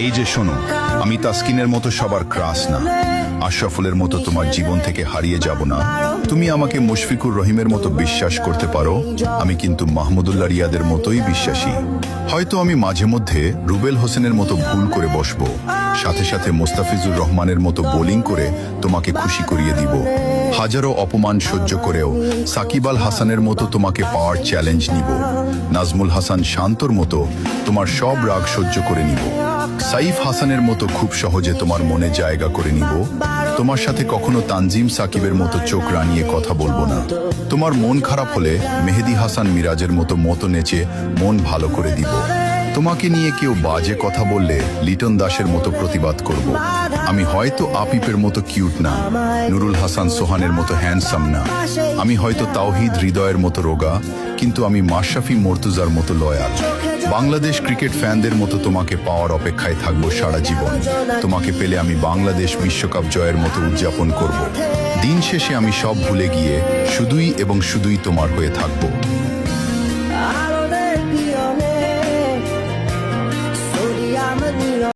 এই যে শোনো, আমি তাসকিনের মতো সবার ক্রাশ না, আশরাফুলের মতো তোমার জীবন থেকে হারিয়ে যাব না। তুমি আমাকে মুশফিকুর রহিমের মতো বিশ্বাস করতে পারো, আমি কিন্তু মাহমুদুল্লাহ রিয়াদের মতোই বিশ্বাসী। হয়তো আমি মাঝে মধ্যে রুবেল হোসেনের মতো ভুল করে বসবো, সাথে সাথে মোস্তাফিজুর রহমানের মতো বোলিং করে তোমাকে খুশি করিয়ে দিব। হাজারো অপমান সহ্য করেও সাকিব আল হাসানের মতো তোমাকে পাওয়ার চ্যালেঞ্জ নিব। নাজমুল হাসান শান্তর মতো তোমার সব রাগ সহ্য করে নিব। সাইফ হাসানের মতো খুব সহজে তোমার মনে জায়গা করে নিব। তোমার সাথে কখনো তানজিম সাকিবের মতো চোখ রাঙিয়ে কথা বলবো না। তোমার মন খারাপ হলে মেহেদি হাসান মিরাজের মতো নেচে মন ভালো করে দিব। তোমাকে নিয়ে কেউ বাজে কথা বললে লিটন দাসের মতো প্রতিবাদ করব। আমি হয়তো আপিপের মতো কিউট না, নুরুল হাসান সোহানের মতো হ্যান্ডসাম না, আমি হয়তো তাওহিদ হৃদয়ের মতো রোগা, কিন্তু আমি মাশরাফি মর্তুজার মতো লয়াল। বাংলাদেশ ক্রিকেট ফ্যানদের মতো তোমাকে পাওয়ার অপেক্ষায় থাকবো সারা জীবন। তোমাকে পেলে আমি বাংলাদেশ বিশ্বকাপ জয়ের মতো উদযাপন করব। দিন শেষে আমি সব ভুলে গিয়ে শুধুই এবং শুধুই তোমার হয়ে থাকবো।